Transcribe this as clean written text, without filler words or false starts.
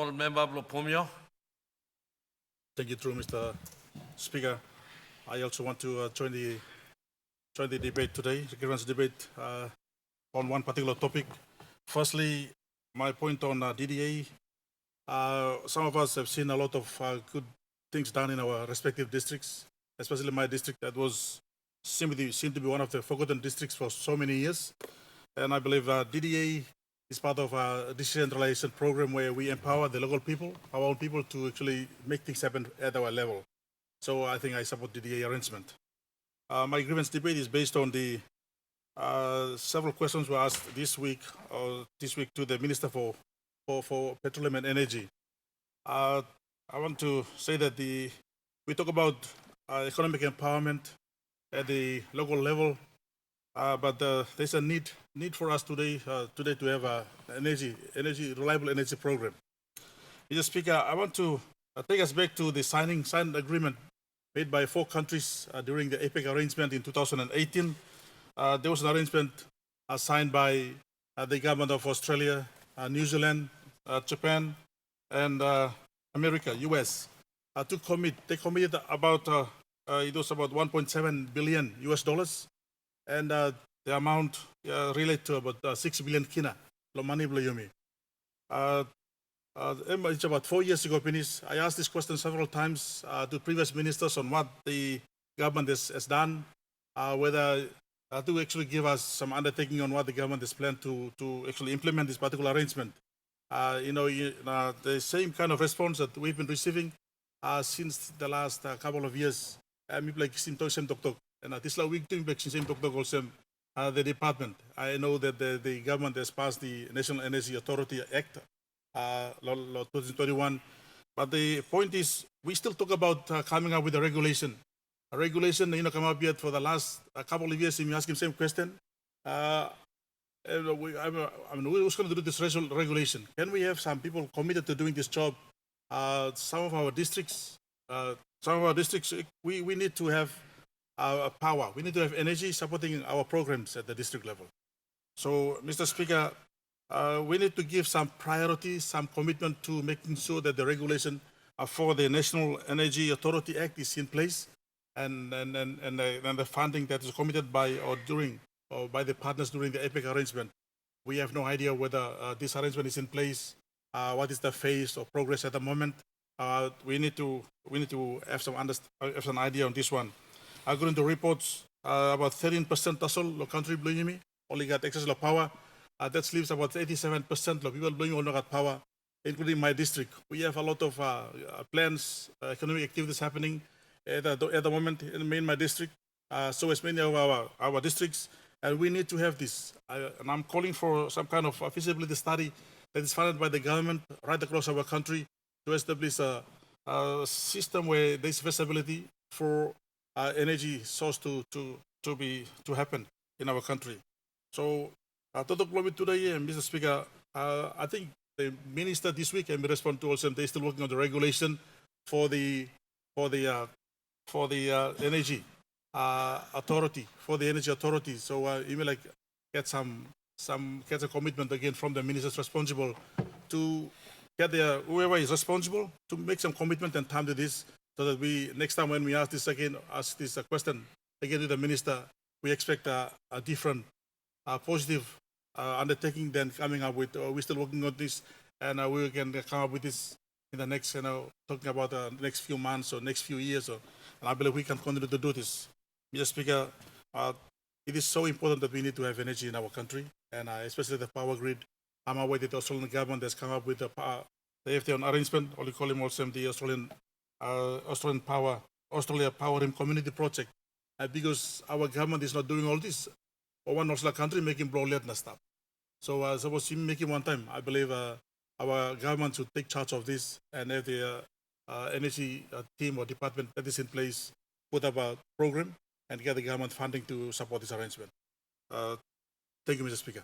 Honourable Member Pomio. Thank you, through Mr. Speaker. I also want to join the debate today, the grievance debate, on one particular topic. Firstly, my point on DDA. Some of us have seen a lot of good things done in our respective districts, especially my district that was seemed to be one of the forgotten districts for so many years. And I believe DDA is part of a decentralization program where we empower the local people, our own people, to actually make things happen at our level. So I think I support DDA arrangement. My grievance debate is based on the several questions were asked this week to the Minister for Petroleum and Energy. I want to say that we talk about economic empowerment at the local level, but there's a need for us today to have a reliable energy program. Mr. Speaker, I want to take us back to the signed agreement made by 4 countries during the APEC arrangement in 2018. There was an arrangement signed by the government of Australia, New Zealand, Japan, and America, US, to commit. They committed about it was about 1.7 billion US dollars, and the amount related to about 6 billion kina, lo money blayumi. It's about 4 years ago, Pinis. I asked this question several times to previous ministers on what the government has done, whether to actually give us some undertaking on what the government has planned to actually implement this particular arrangement. The same kind of response that we've been receiving since the last couple of years. People like Sim Tok and this week doing back Sim Tok also the department. I know that the government has passed the National Energy Authority Act, Law 2021. But the point is, we still talk about coming up with a regulation. A regulation, come up yet for the last couple of years. If you ask him the same question, who's going to do this regulation? Can we have some people committed to doing this job? Some of our districts, we need to have power. We need to have energy supporting our programs at the district level. So, Mr. Speaker, we need to give some priority, some commitment to making sure that the regulation for the National Energy Authority Act is in place, and the funding that is committed by by the partners during the APEC arrangement. We have no idea whether this arrangement is in place. What is the phase of progress at the moment? We need to have some idea on this one. According to reports, about 13% of country blowing only got access to power. That leaves about 87% of people blowing only got power, including my district. We have a lot of plans, economic activities happening at the moment in my district. So as many of our districts, and we need to have this. And I'm calling for some kind of feasibility study that is funded by the government right across our country to establish a system where there's feasibility for energy source to happen in our country. So, today, Mr. Speaker, I think the minister this week can respond to also. They're still working on the regulation for the energy authority, for the energy authority. So you may get a commitment again from the ministers responsible to get whoever is responsible to make some commitment and time to this, so that we next time when we ask this question again to the minister, we expect a different positive undertaking than coming up with. We're still working on this, and we can come up with this in the next, talking about the next few months or next few years. And I believe we can continue to do this. Mr. Speaker, it is so important that we need to have energy in our country, and especially the power grid. I'm aware that the Australian government has come up with the FTN arrangement, or we call him also the Australia Powering Community Project, because our government is not doing all this. Or one Australian country making broadlet and stuff. So suppose him making one time, I believe our government should take charge of this and have the energy team or department that is in place, put up a program and get the government funding to support this arrangement. Thank you, Mr. Speaker.